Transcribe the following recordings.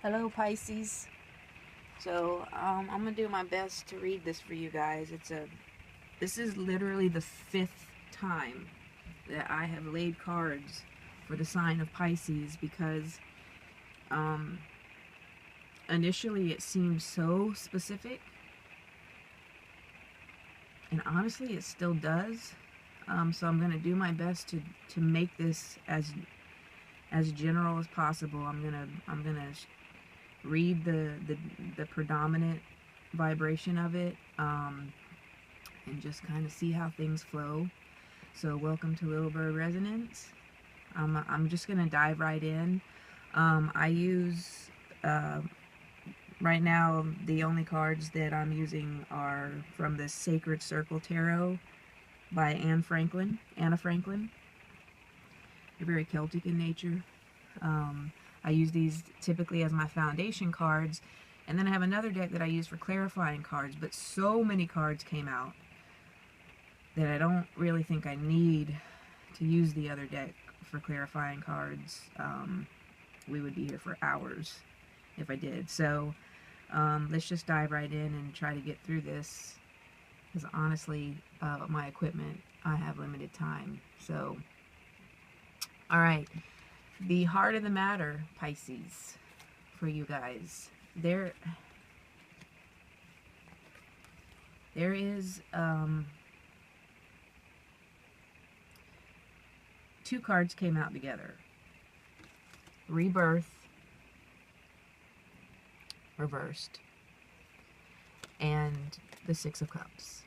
Hello, Pisces. So I'm gonna do my best to read this for you guys. This is literally the fifth time that I have laid cards for the sign of Pisces because um, initially it seemed so specific, and honestly, it still does. So I'm gonna do my best to make this as general as possible. I'm gonna read the predominant vibration of it, and just kind of see how things flow. So welcome to Little Bird Resonance. I'm just gonna dive right in. I use right now the only cards that I'm using are from the Sacred Circle Tarot by Anna Franklin. They're very Celtic in nature. I use these typically as my foundation cards, and then I have another deck that I use for clarifying cards, but so many cards came out that I don't really think I need to use the other deck for clarifying cards. We would be here for hours if I did. So let's just dive right in and try to get through this, because honestly, my equipment, I have limited time. So, all right. The heart of the matter, Pisces, for you guys. There is two cards came out together. Rebirth, reversed, and the Six of Cups.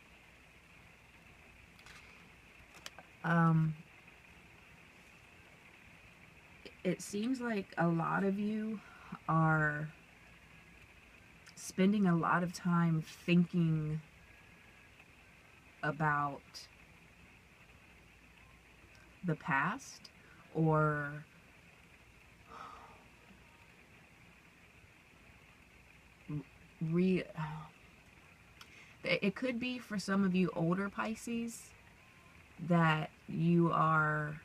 It seems like a lot of you are spending a lot of time thinking about the past, or it could be for some of you older Pisces that you are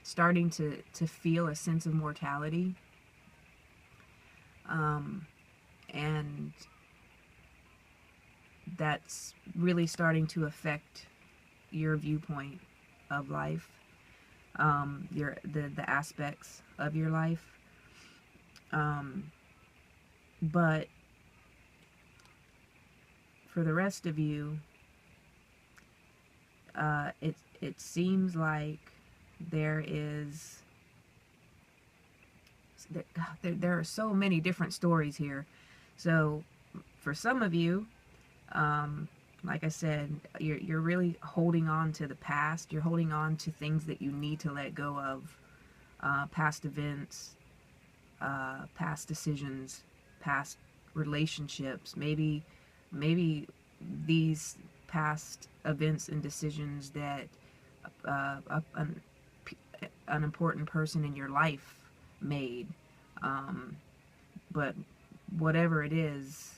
starting to feel a sense of mortality, and that's really starting to affect your viewpoint of life, the aspects of your life, but for the rest of you, it seems like there are so many different stories here. So for some of you, like I said, you're really holding on to the past. You're holding on to things that you need to let go of, past events, past decisions, past relationships. Maybe these past events and decisions that an important person in your life made. But whatever it is,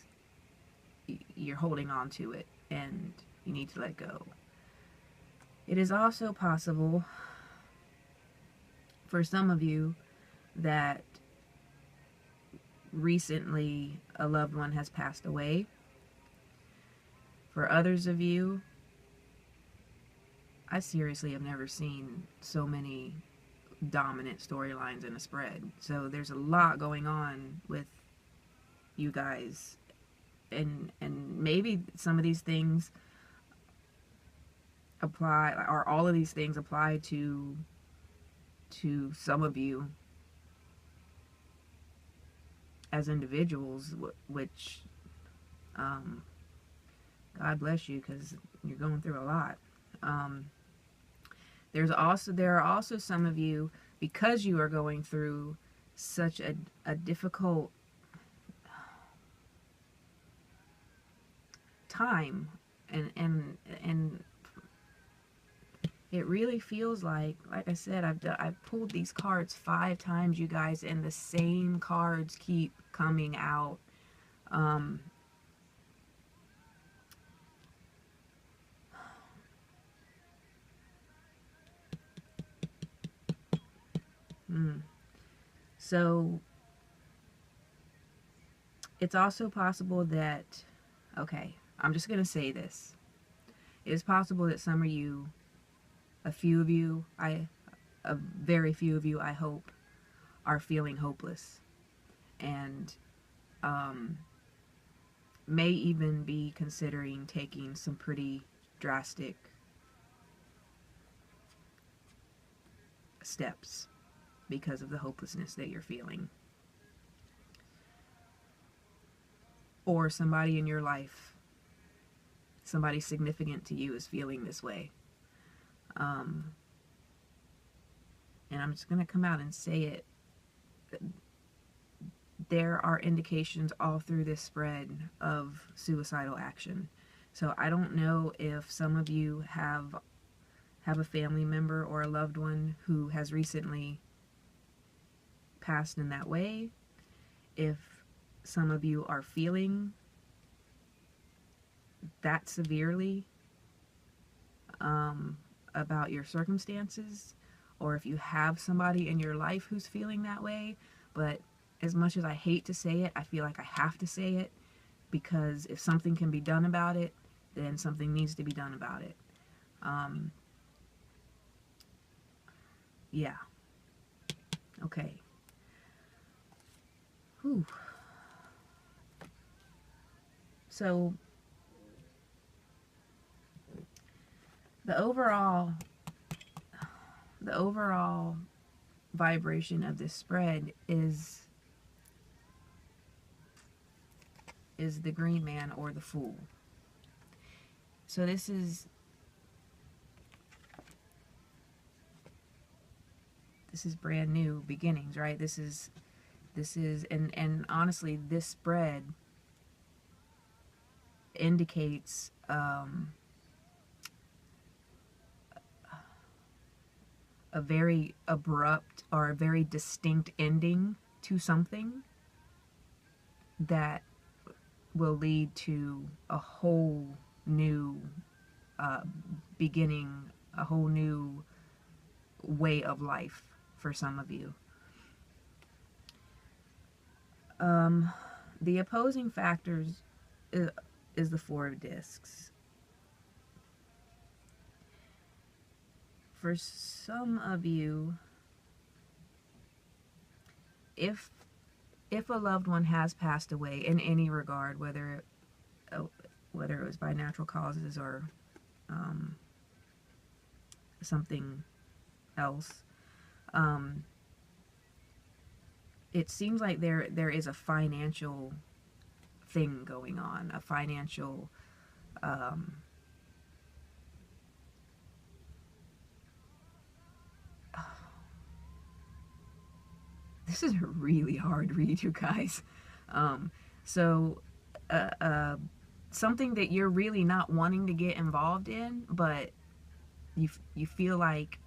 you're holding on to it and you need to let go. It is also possible for some of you that recently a loved one has passed away. For others of you, I seriously have never seen so many dominant storylines in a spread. So there's a lot going on with you guys, and maybe some of these things apply, or all of these things apply to some of you as individuals, which God bless you, because you're going through a lot. There are also some of you, because you are going through such a difficult time, and it really feels like I said, I've pulled these cards 5 times, you guys, and the same cards keep coming out. So It's also possible that, okay, I'm just going to say this. It's possible that some of you, a few of you, a very few of you, I hope, are feeling hopeless and may even be considering taking some pretty drastic steps because of the hopelessness that you're feeling. Or somebody in your life, somebody significant to you, is feeling this way. And I'm just going to come out and say it. There are indications all through this spread of suicidal action. So I don't know if some of you have a family member or a loved one who has recently passed in that way. If some of you are feeling that severely about your circumstances, or if you have somebody in your life who's feeling that way. But as much as I hate to say it, I feel like I have to say it, because if something can be done about it, then something needs to be done about it. Yeah. Okay. Whew. So the overall vibration of this spread is the Green Man or the Fool. So this is brand new beginnings, right? This is and honestly, this spread indicates a very abrupt or a very distinct ending to something that will lead to a whole new beginning, a whole new way of life for some of you. The opposing factors is the Four of Discs. For some of you, if a loved one has passed away in any regard, whether it was by natural causes or something else, it seems like there is a financial thing going on, a financial this is a really hard read, you guys. So something that you're really not wanting to get involved in, but you feel like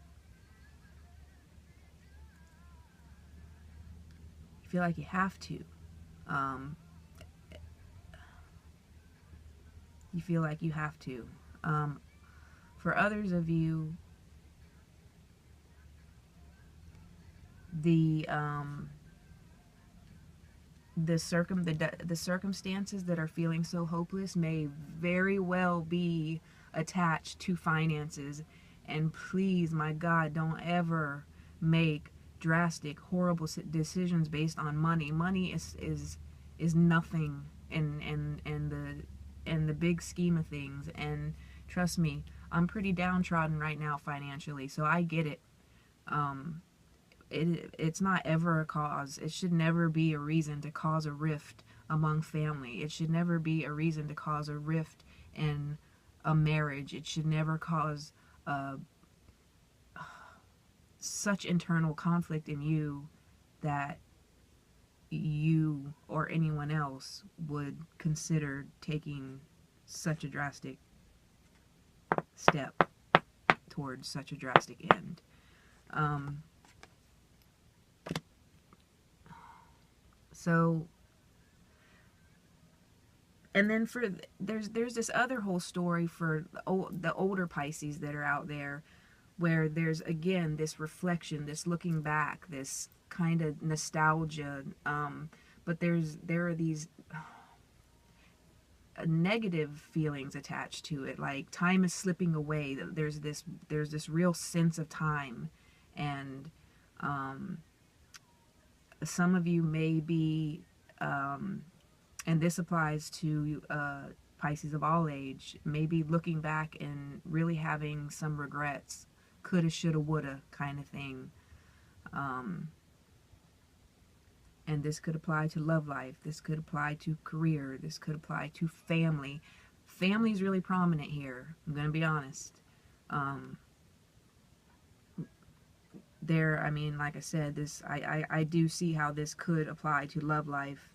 you have to. You feel like you have to. For others of you, the circumstances that are feeling so hopeless may very well be attached to finances. And please, my God, don't ever make drastic, horrible decisions based on money. Money is nothing in the big scheme of things. And trust me, I'm pretty downtrodden right now financially, so I get it. It's not ever a cause. It should never be a reason to cause a rift among family. It should never be a reason to cause a rift in a marriage. It should never cause such internal conflict in you that you or anyone else would consider taking such a drastic step towards such a drastic end. So, and then there's this other whole story for the older Pisces that are out there, where there's again this reflection, this looking back, this kind of nostalgia, but there are these negative feelings attached to it, like time is slipping away. There's this real sense of time, and some of you may be, and this applies to Pisces of all age, maybe looking back and really having some regrets, coulda, shoulda, woulda kind of thing. And this could apply to love life. This could apply to career. This could apply to family. Family is really prominent here. I'm going to be honest. I mean, like I said, I do see how this could apply to love life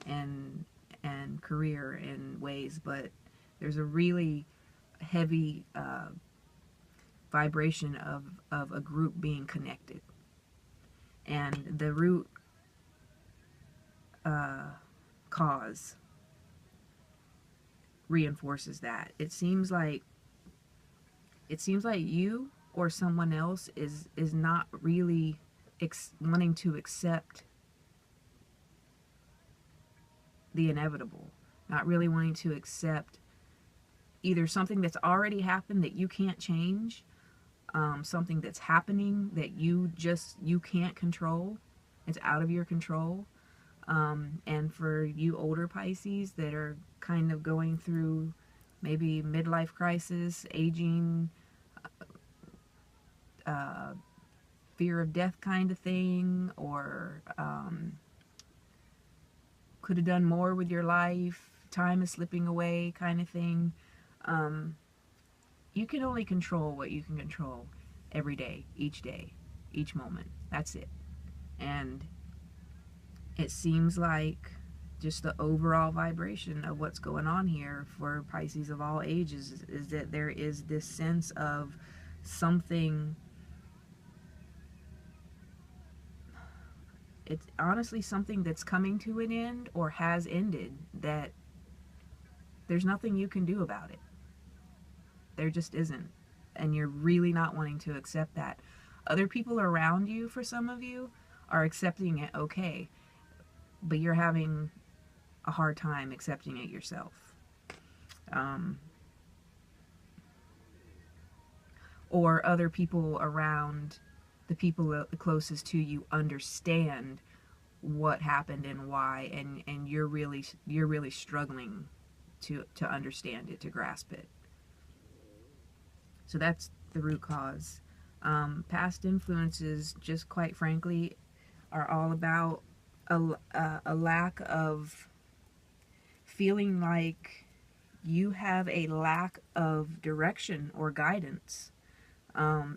and career in ways, but there's a really heavy vibration of a group being connected. And the root cause reinforces that. It seems like you or someone else is not really wanting to accept the inevitable, not really wanting to accept either something that's already happened that you can't change, something that's happening that you can't control. It's out of your control. And for you older Pisces that are kind of going through maybe midlife crisis, aging, fear of death kind of thing, or could have done more with your life, time is slipping away kind of thing. You can only control what you can control every day, each moment. That's it. And it seems like just the overall vibration of what's going on here for Pisces of all ages is that there is this sense of something. It's honestly something that's coming to an end or has ended, that there's nothing you can do about it. There just isn't. And you're really not wanting to accept that. Other people around you, for some of you, are accepting it okay, but you're having a hard time accepting it yourself. Or other people around, the people closest to you, understand what happened and why, and you're really struggling to understand it, to grasp it. So that's the root cause. Past influences, just quite frankly, are all about a lack of feeling like you have a lack of direction or guidance,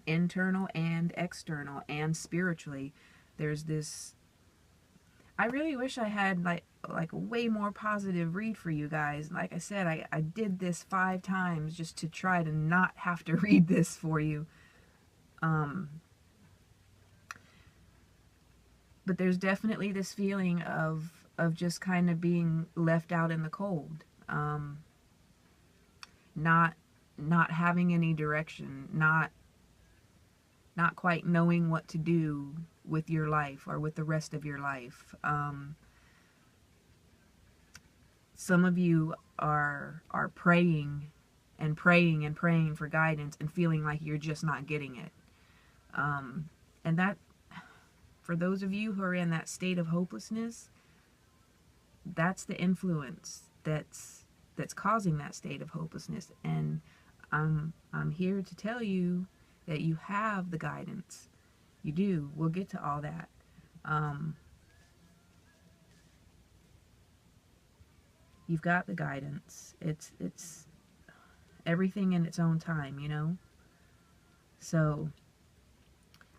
internal and external and spiritually. There's this, I really wish I had like a way more positive read for you guys. Like I said, I did this 5 times just to try to not have to read this for you. But there's definitely this feeling of just kind of being left out in the cold. Not having any direction, not quite knowing what to do with your life or with the rest of your life. Some of you are praying and praying and praying for guidance and feeling like you're just not getting it. And that, for those of you who are in that state of hopelessness, that's the influence that's causing that state of hopelessness. And I'm here to tell you that you have the guidance. You do. We'll get to all that. You've got the guidance. It's everything in its own time, you know? So,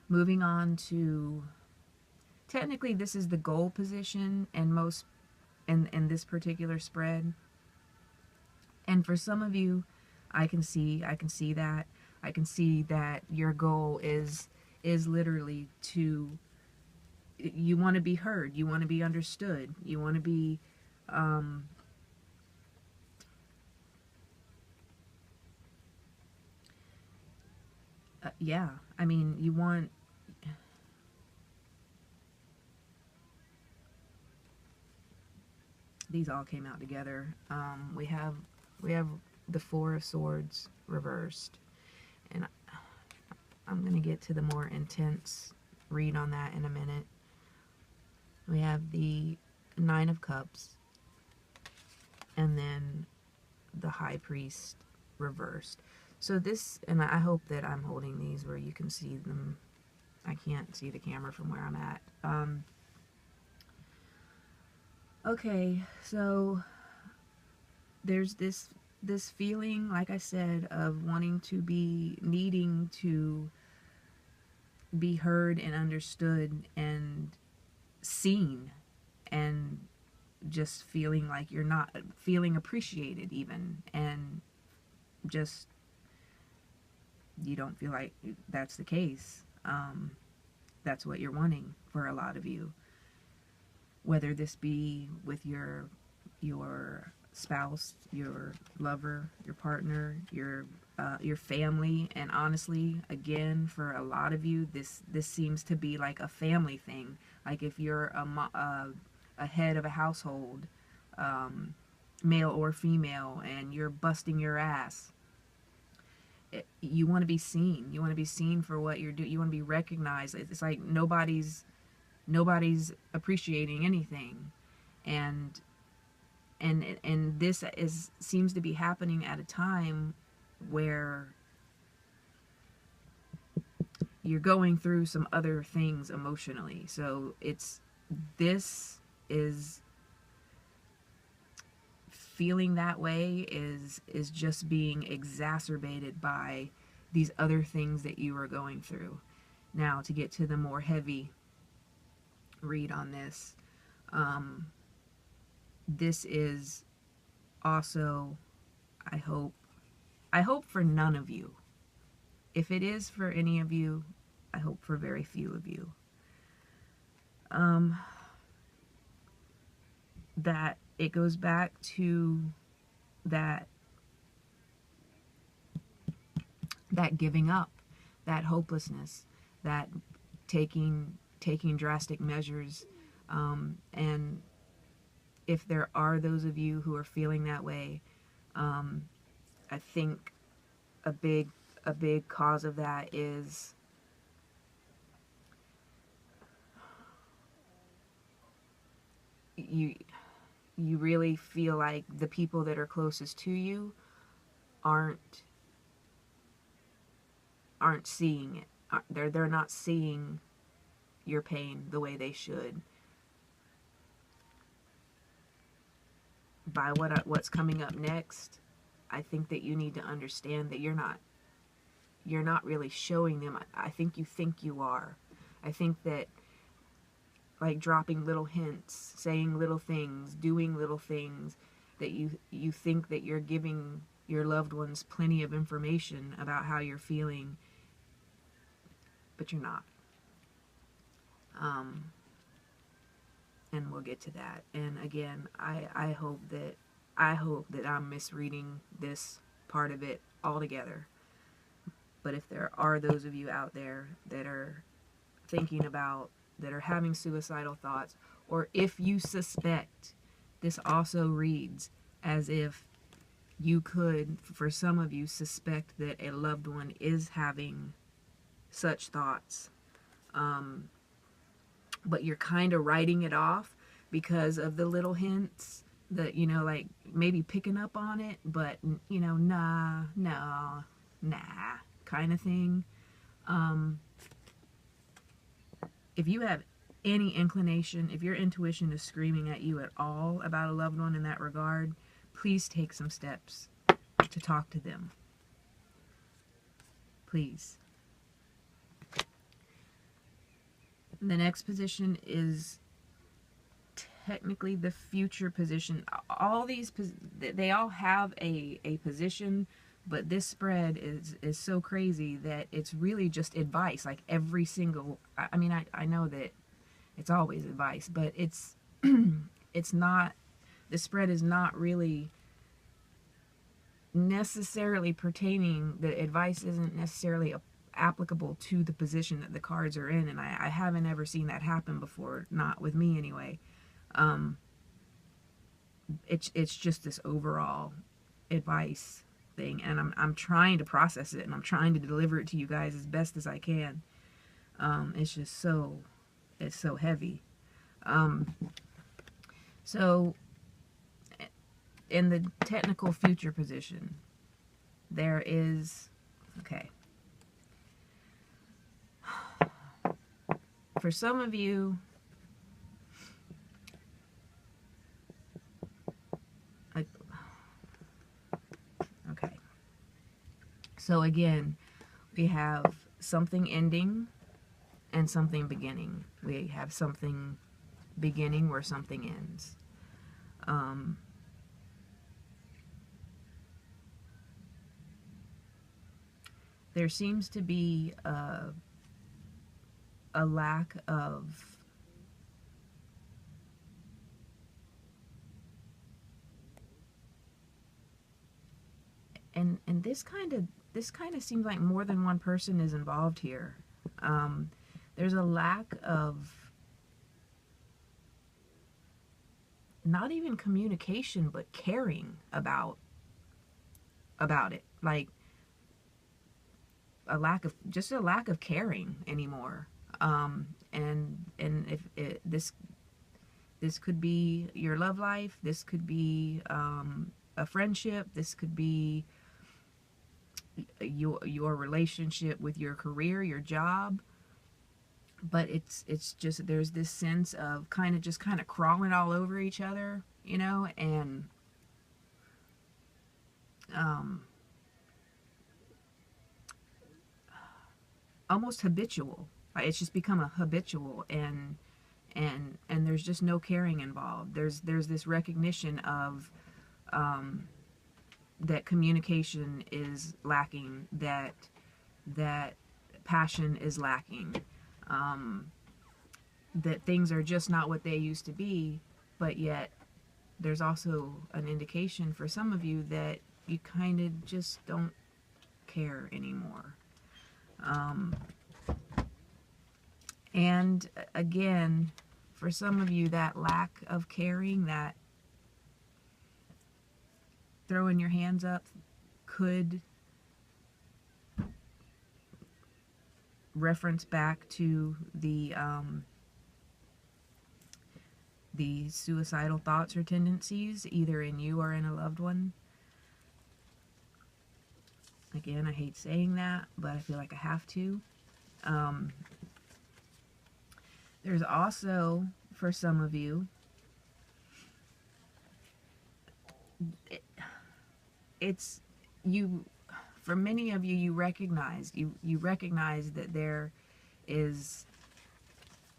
moving on to, technically this is the goal position and most in this particular spread. And for some of you, I can see that. I can see that your goal is literally to, you want to be heard, you want to be understood, you want to be yeah, I mean, you want, These all came out together. We have the Four of Swords reversed, and I'm going to get to the more intense read on that in a minute. We have the Nine of Cups, and then the High Priest reversed. So this, and I hope that I'm holding these where you can see them. I can't see the camera from where I'm at. Okay, so there's this feeling, like I said, of needing to be heard and understood and seen, and just feeling like you're not feeling appreciated even, and just you don't feel like that's the case. That's what you're wanting for a lot of you, whether this be with your spouse, your lover, your partner, your family. And honestly, again, for a lot of you, this seems to be like a family thing. Like if you're a head of a household, male or female, and you're busting your ass, you want to be seen. You want to be seen for what you're doing. You want to be recognized. It's like nobody's appreciating anything, and this seems to be happening at a time where you're going through some other things emotionally. So this is feeling that way is just being exacerbated by these other things that you are going through. Now, to get to the more heavy read on this, this is also, I hope for none of you. If it is for any of you, I hope for very few of you. That it goes back to that giving up, that hopelessness, that taking drastic measures, and if there are those of you who are feeling that way, I think a big cause of that is you really feel like the people that are closest to you aren't seeing it. They're not seeing your pain the way they should. By what's coming up next, I think that you need to understand that you're not really showing them. I think you are. I think that, like, dropping little hints, saying little things, doing little things, that you think that you're giving your loved ones plenty of information about how you're feeling, but you're not. And we'll get to that. And again, I hope that I'm misreading this part of it altogether. But if there are those of you out there that are thinking about, that are having suicidal thoughts, or if you suspect, this also reads as if you could, for some of you, suspect that a loved one is having such thoughts, but you're kind of writing it off because of the little hints that, like maybe picking up on it, but nah kind of thing. If you have any inclination, if your intuition is screaming at you at all about a loved one in that regard, please take some steps to talk to them. Please. The next position is technically the future position. All these, they all have a position, but this spread is so crazy that it's really just advice. Like every single, I mean, I know that it's always advice, but it's it's not, the spread is not really necessarily pertaining, the advice isn't necessarily applicable to the position that the cards are in, and I haven't ever seen that happen before, not with me anyway. it's just this overall advice thing, and I'm trying to process it, and I'm trying to deliver it to you guys as best as I can. It's just it's so heavy. So in the technical future position, there is, okay, for some of you, like, okay, so again, we have something ending and something beginning. We have something beginning where something ends. There seems to be a lack of and this kind of seems like more than one person is involved here. There's a lack of not even communication, but caring about it. Like a lack of caring anymore. And if this could be your love life, this could be a friendship, this could be your relationship with your career, your job. But it's just, there's this sense of kind of crawling all over each other, you know, and almost habitual. Right? It's just become a habitual, and there's just no caring involved. There's this recognition of that communication is lacking, that passion is lacking, that things are just not what they used to be. But yet there's also an indication for some of you that you kind of just don't care anymore. And again, for some of you, that lack of caring, that throwing your hands up, could reference back to the suicidal thoughts or tendencies, either in you or in a loved one. Again, I hate saying that, but I feel like I have to. There's also, for some of you, it's you, for many of you, you recognize that there is,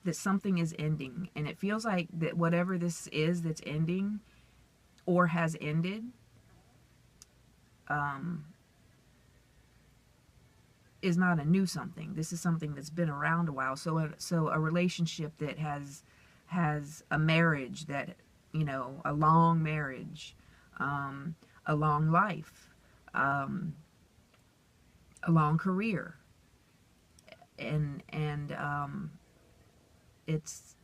that something is ending, and it feels like that whatever this is that's ending or has ended, is not a new something. This is something that's been around a while. So a relationship that has a marriage that, you know, a long marriage, a long life, a long career, and it's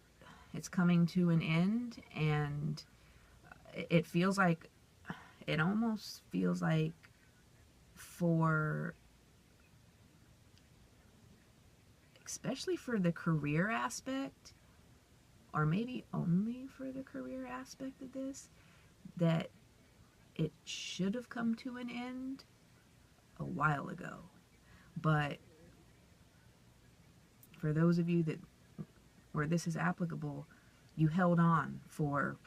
coming to an end, and it feels like, it almost feels like, for especially for the career aspect, or maybe only for the career aspect of this, that it should have come to an end a while ago. But for those of you that where this is applicable, you held on for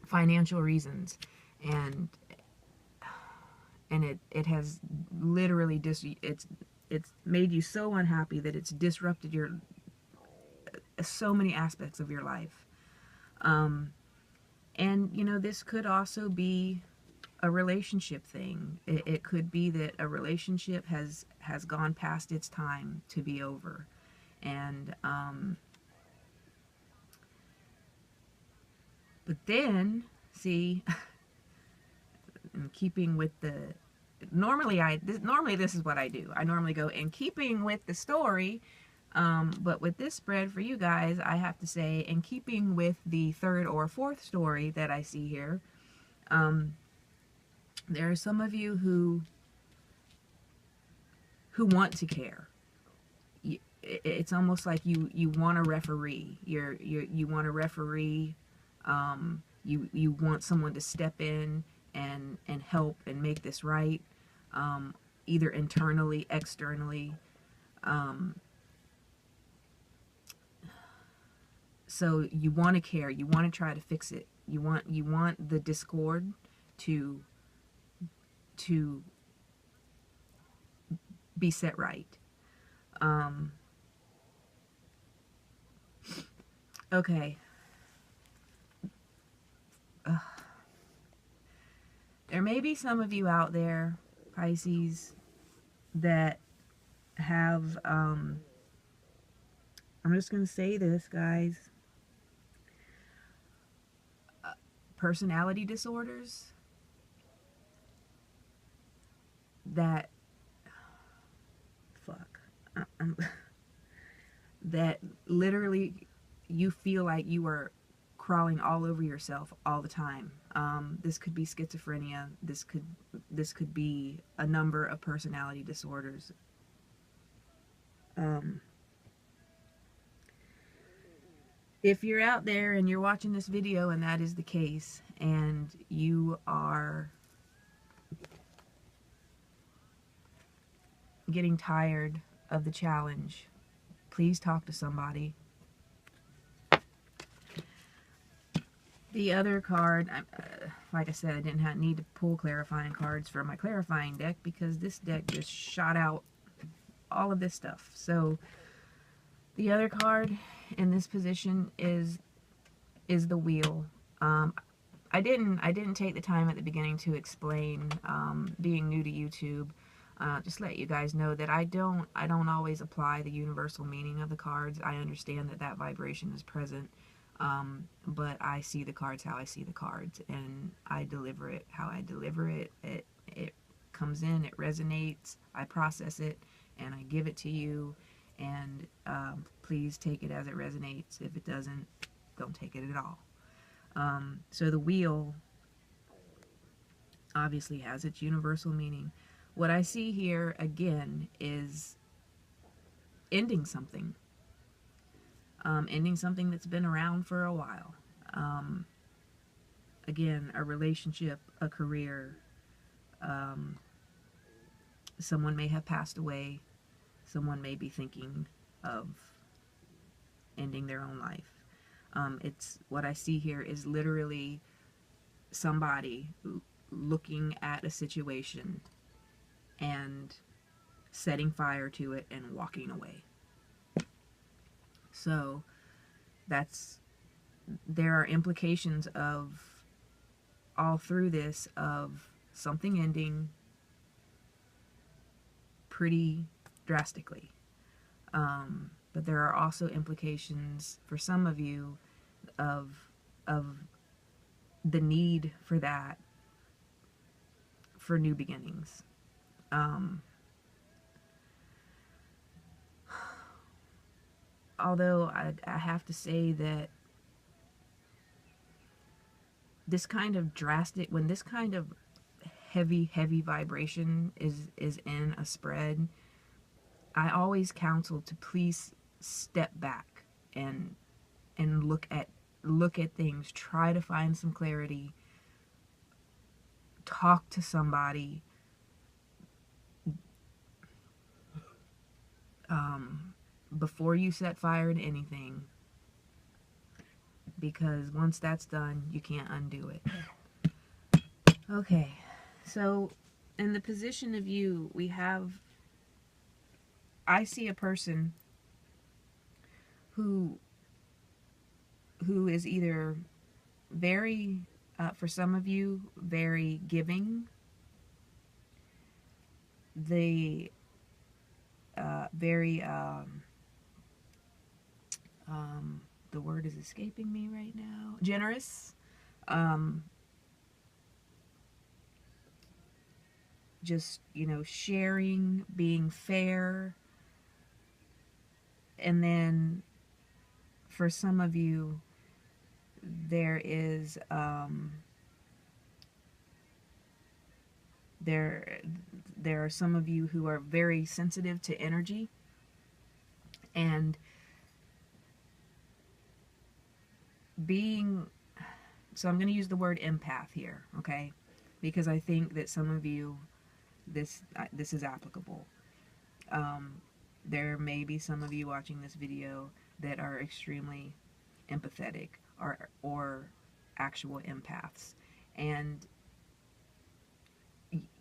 financial reasons, and it has literally it's made you so unhappy that it's disrupted your so many aspects of your life. And you know, this could also be a relationship thing. It could be that a relationship has gone past its time to be over, and but then, see, in keeping with the, normally this is what I do. I normally go, in keeping with the story, But with this spread for you guys, I have to say, in keeping with the third or fourth story that I see here, there are some of you who want to care. It's almost like you want a referee. You want a referee. You want someone to step in and help and make this right, either internally, externally. So you want to care. You want to try to fix it. You want the discord to be set right. Okay. There may be some of you out there, Pisces, that have, I'm just going to say this, guys, personality disorders that, that literally you feel like you are crawling all over yourself all the time. This could be schizophrenia. This could be a number of personality disorders. If you're out there and you're watching this video and that is the case, and you are getting tired of the challenge, please talk to somebody. The other card, like I said, I didn't need to pull clarifying cards for my clarifying deck because this deck just shot out all of this stuff. So the other card in this position is the Wheel. I didn't take the time at the beginning to explain, being new to YouTube. Just let you guys know that I don't always apply the universal meaning of the cards. I understand that vibration is present. But I see the cards how I see the cards, and I deliver it how I deliver it. It comes in, it resonates, I process it, and I give it to you, and please take it as it resonates. If it doesn't, don't take it at all. So the Wheel obviously has its universal meaning. What I see here, again, is ending something. Ending something that's been around for a while. Again, a relationship, a career. Someone may have passed away. Someone may be thinking of ending their own life. It's what I see here is literally somebody looking at a situation and setting fire to it and walking away. So there are implications of all through this of something ending pretty drastically. But there are also implications for some of you of the need for that, for new beginnings. Although I have to say that this kind of drastic, when this kind of heavy vibration is in a spread, I always counsel to please step back and look at things, try to find some clarity, talk to somebody, before you set fire to anything, because once that's done, you can't undo it. Okay, so in the position of you, I see a person who is either very, for some of you, very giving, the word is escaping me right now, generous, just, sharing, being fair, And then for some of you, there is there are some of you who are very sensitive to energy, and being, so I'm going to use the word empath here, okay, because I think that some of you, this is applicable. There may be some of you watching this video that are extremely empathetic, or actual empaths, and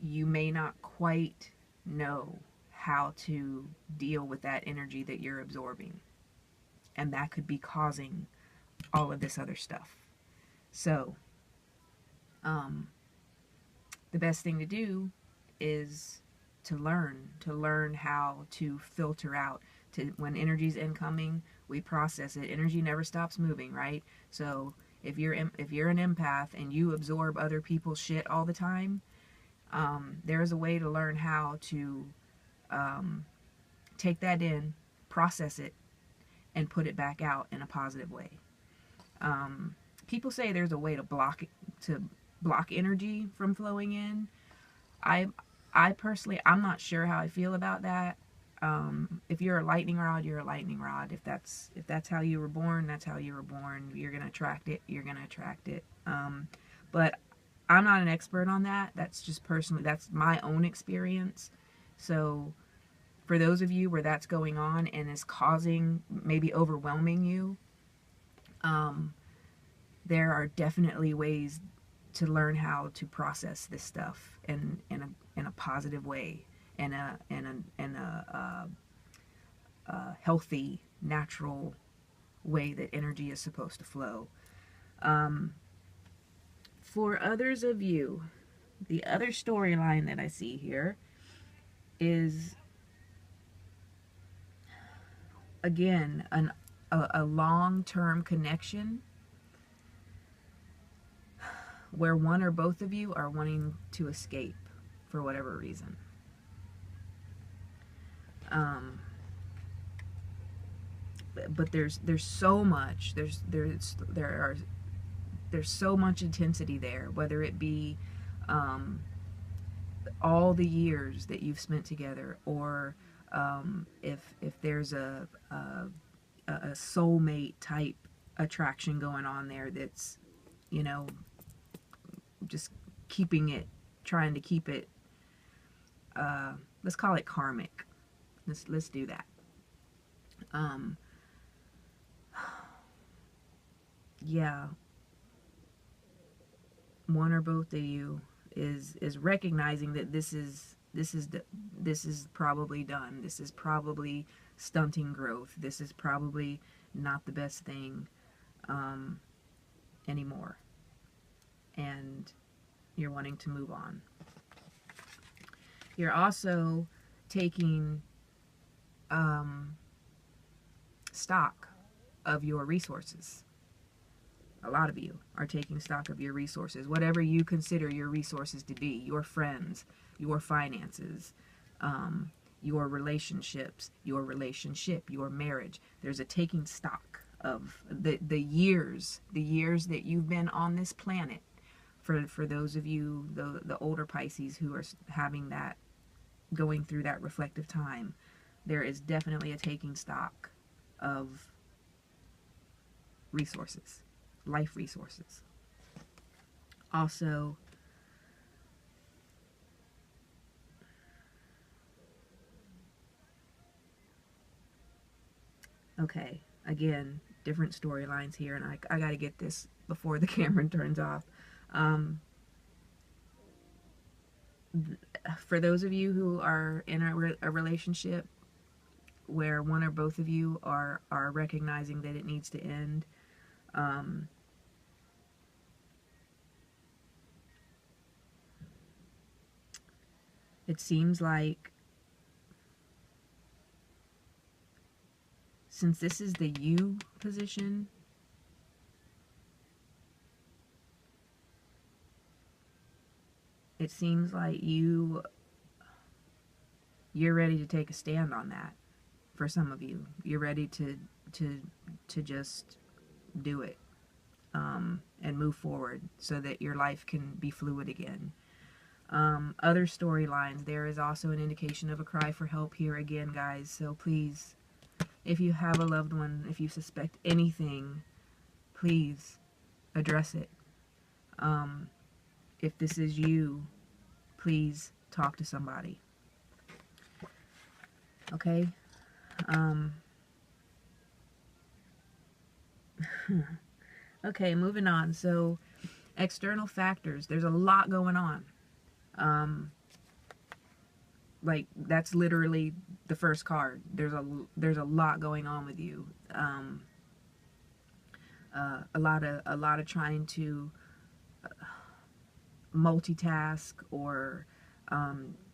you may not quite know how to deal with that energy that you're absorbing, and that could be causing all of this other stuff. So the best thing to do is to learn how to filter out. To, when energy's incoming, we process it. Energy never stops moving, right? So if you're an empath and you absorb other people's shit all the time, there's a way to learn how to take that in, process it, and put it back out in a positive way. People say there's a way to block energy from flowing in. I personally, I'm not sure how I feel about that. If you're a lightning rod, you're a lightning rod. If that's how you were born, that's how you were born. You're gonna attract it. You're gonna attract it. But I'm not an expert on that. That's just personally, that's my own experience. So for those of you where that's going on and is causing, maybe overwhelming you, there are definitely ways to learn how to process this stuff in a positive way, in a healthy, natural way that energy is supposed to flow. For others of you, the other storyline that I see here is, again, a long-term connection where one or both of you are wanting to escape for whatever reason. But there's so much, there's so much intensity there, whether it be all the years that you've spent together, or if there's a soulmate type attraction going on there, that's, you know, just trying to keep it, let's call it karmic. Let's do that. Yeah, one or both of you is recognizing that this is probably done. This is probably stunting growth. This is probably not the best thing anymore, and you're wanting to move on. You're also taking stock of your resources. A lot of you are taking stock of your resources, whatever you consider your resources to be: your friends, your finances, your relationships, your relationship, your marriage. There's a taking stock of the years that you've been on this planet. For those of you, the older Pisces who are having that, going through that reflective time, there is definitely a taking stock of resources, life resources. Also, okay, again, different storylines here, and I got to get this before the camera turns off. For those of you who are in a relationship where one or both of you are recognizing that it needs to end, it seems like, since this is the you position, it seems like you're ready to take a stand on that for some of you. You're ready to just do it, and move forward so that your life can be fluid again. Other storylines, there is also an indication of a cry for help here again, guys. So please, if you have a loved one, if you suspect anything, please address it. If this is you, please talk to somebody. Okay? Okay, moving on. So, external factors. There's a lot going on. Like, that's literally the first card. There's a lot going on with you. A lot of trying to multitask, or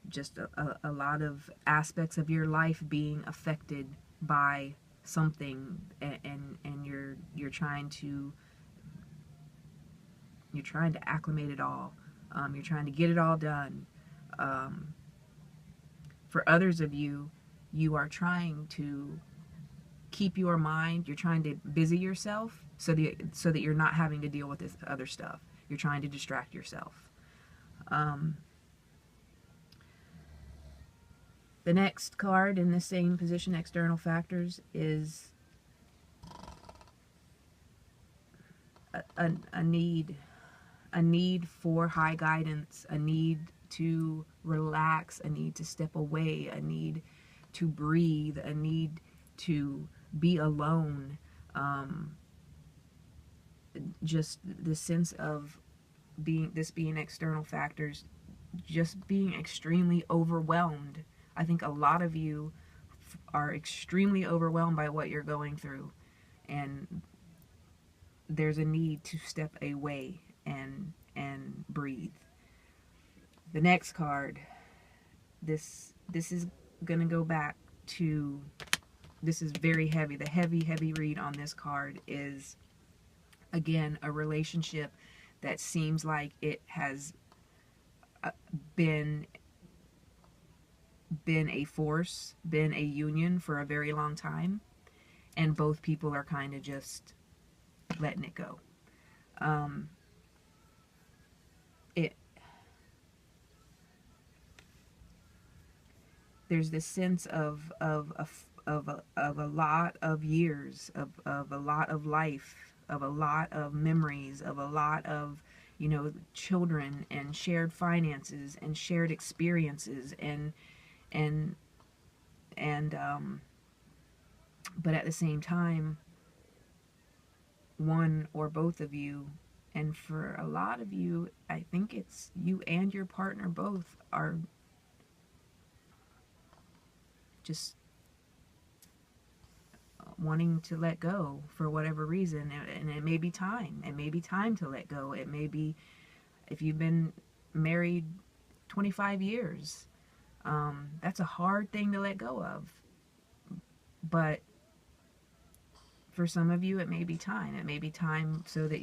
just a lot of aspects of your life being affected by something, and you're trying to acclimate it all. You're trying to get it all done. For others of you, you are trying to keep your mind, you're trying to busy yourself so that you're not having to deal with this other stuff. You're trying to distract yourself. The next card in the same position, external factors, is a need for high guidance, a need to relax, a need to step away, a need to breathe, a need to be alone. Just the sense of being external factors, just being extremely overwhelmed. I think a lot of you are extremely overwhelmed by what you're going through, and there's a need to step away and breathe. The next card, this is going to go back to, this is very heavy. The heavy read on this card is, again, a relationship that seems like it has been a force, been a union for a very long time, and both people are kind of just letting it go. There's this sense of a lot of years, of a lot of life, of a lot of memories, of a lot of, children, and shared finances, and shared experiences, but at the same time, one or both of you, and for a lot of you, I think it's you and your partner both, are just wanting to let go for whatever reason, and it may be time. It may be time to let go. It may be, if you've been married 25 years, that's a hard thing to let go of. But for some of you, it may be time. It may be time so that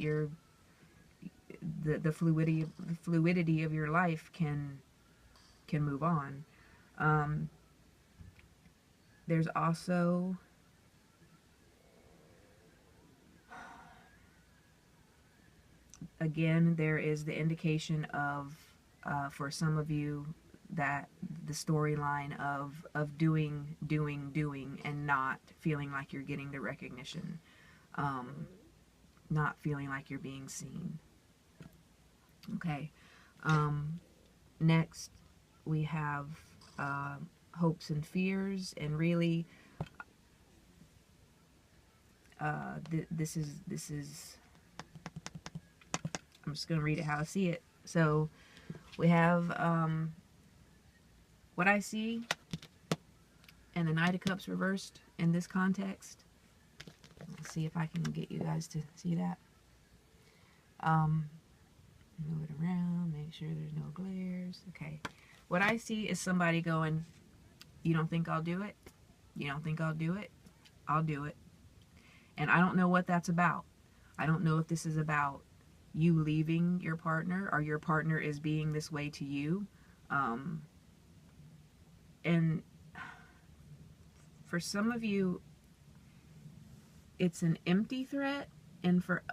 the fluidity of your life can move on. There's also again, there is the indication of, for some of you, that the storyline of doing, and not feeling like you're getting the recognition, not feeling like you're being seen. Okay. Next, we have hopes and fears, and really, this is. I'm just going to read it how I see it. So, we have what I see, and the Knight of Cups reversed in this context. Let's see if I can get you guys to see that. Move it around, make sure there's no glares. Okay. What I see is somebody going, you don't think I'll do it? You don't think I'll do it? I'll do it. And I don't know what that's about. I don't know if this is about you leaving your partner, or your partner is being this way to you. And For some of you, it's an empty threat, and for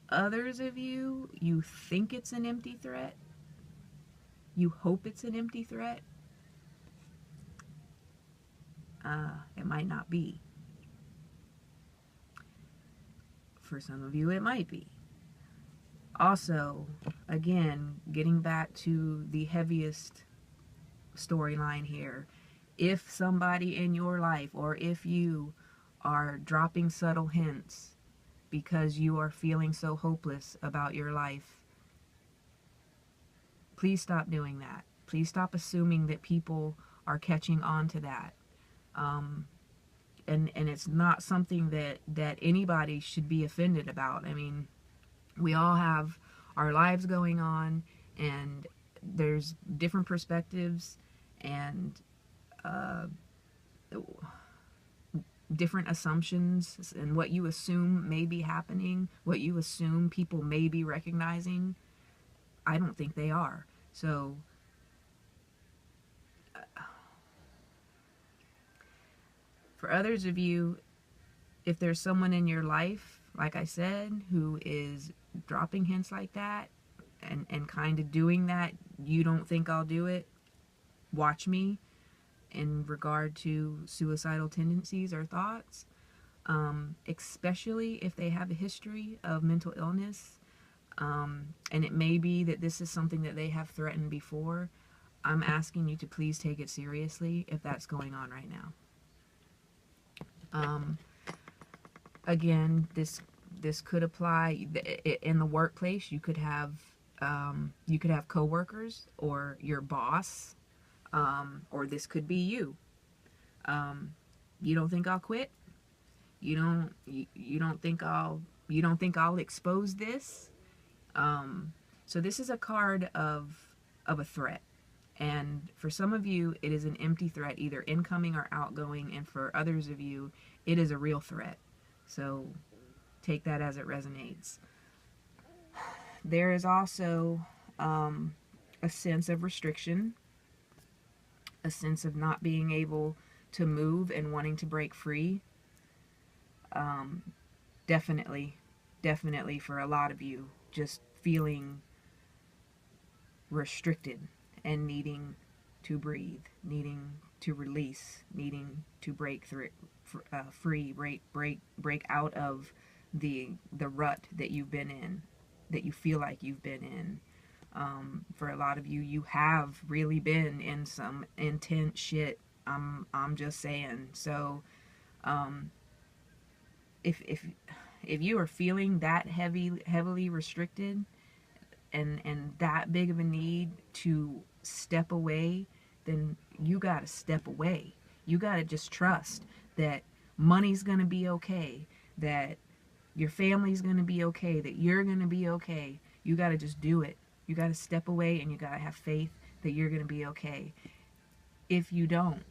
others of you, you think it's an empty threat. You hope it's an empty threat. It might not be. For some of you, it might be. Also, again, getting back to the heaviest storyline here, if somebody in your life, or if you are dropping subtle hints because you are feeling so hopeless about your life, please stop doing that. Please stop assuming that people are catching on to that. And it's not something that anybody should be offended about. I mean, we all have our lives going on, and there's different perspectives and different assumptions, and what you assume may be happening, what you assume people may be recognizing, I don't think they are. So for others of you, if there's someone in your life, like I said, who is dropping hints like that and kind of doing that, you don't think I'll do it, watch me in regard to suicidal tendencies or thoughts, especially if they have a history of mental illness, and it may be that this is something that they have threatened before. I'm asking you to please take it seriously if that's going on right now. Again, this could apply in the workplace. You could have coworkers or your boss, or this could be you. You don't think I'll quit? You don't think I'll expose this? So this is a card of a threat. And for some of you, it is an empty threat, either incoming or outgoing. And for others of you, it is a real threat. So take that as it resonates. There is also a sense of restriction, a sense of not being able to move and wanting to break free. Definitely for a lot of you, just feeling restricted and needing to breathe, needing to release, needing to break through, free, break out of the rut that you've been in, that you feel like you've been in. For a lot of you, you have really been in some intense shit. I'm just saying. So, if you are feeling that heavily restricted, and that big of a need to step away, then you gotta step away. You gotta just trust that money's gonna be okay, that your family's gonna be okay, that you're gonna be okay. You gotta just do it. You gotta step away, and you gotta have faith that you're gonna be okay. If you don't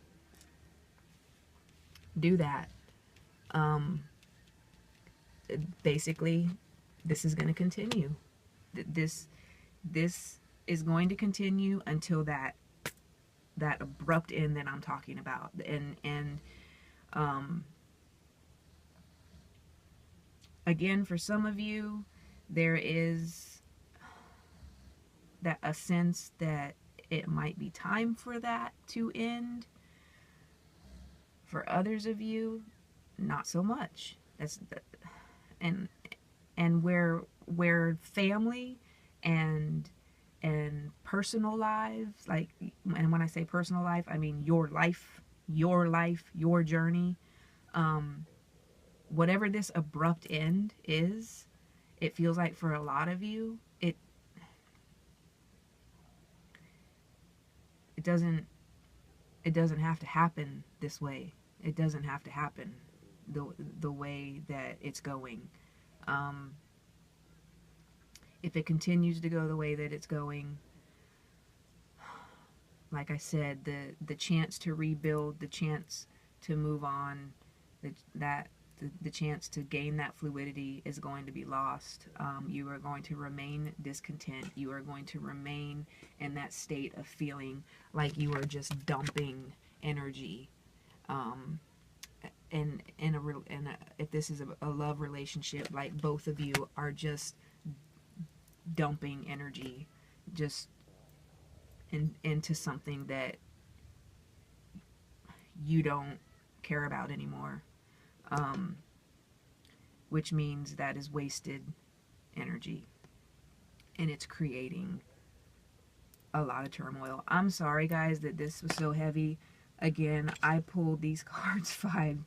do that, basically, this is gonna continue. This is going to continue until that abrupt end that I'm talking about. And again, for some of you, there is that a sense that it might be time for that to end. For others of you, not so much. And where family and personal lives, like, and when I say personal life, I mean your life, your journey, whatever this abrupt end is, it feels like for a lot of you, it doesn't have to happen this way. It doesn't have to happen the way that it's going. If it continues to go the way that it's going, like I said, the chance to rebuild, the chance to move on, the chance to gain that fluidity is going to be lost. You are going to remain discontent. You are going to remain in that state of feeling like you are just dumping energy. if this is a love relationship, like both of you are just dumping energy just into something that you don't care about anymore, which means that is wasted energy, and it's creating a lot of turmoil. I'm sorry guys that this was so heavy. Again, I pulled these cards 5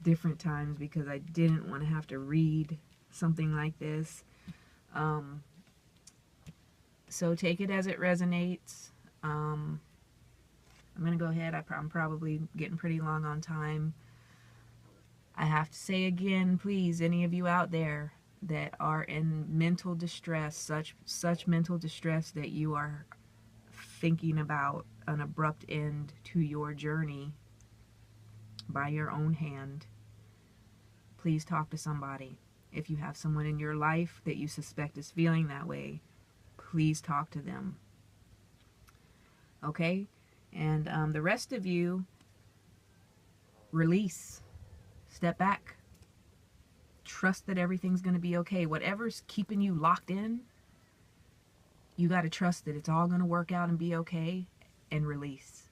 different times because I didn't want to have to read something like this. So take it as it resonates. I'm going to go ahead. I'm probably getting pretty long on time. I have to say again, please, any of you out there that are in mental distress, such mental distress that you are thinking about an abrupt end to your journey by your own hand, please talk to somebody. If you have someone in your life that you suspect is feeling that way, please talk to them. Okay? And the rest of you, release. Step back. Trust that everything's going to be okay. Whatever's keeping you locked in, you got to trust that it's all going to work out and be okay, and release.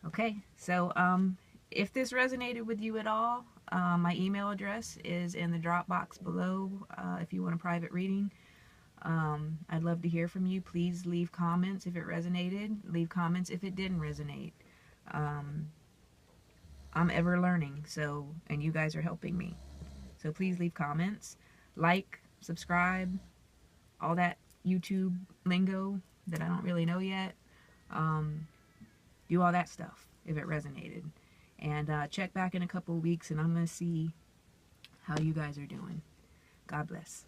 Okay? So, if this resonated with you at all, my email address is in the drop box below if you want a private reading. I'd love to hear from you. Please leave comments if it resonated. Leave comments if it didn't resonate. I'm ever learning, so, and you guys are helping me. So please leave comments, like, subscribe, all that YouTube lingo that I don't really know yet. Do all that stuff if it resonated. And check back in a couple of weeks and I'm going to see how you guys are doing. God bless.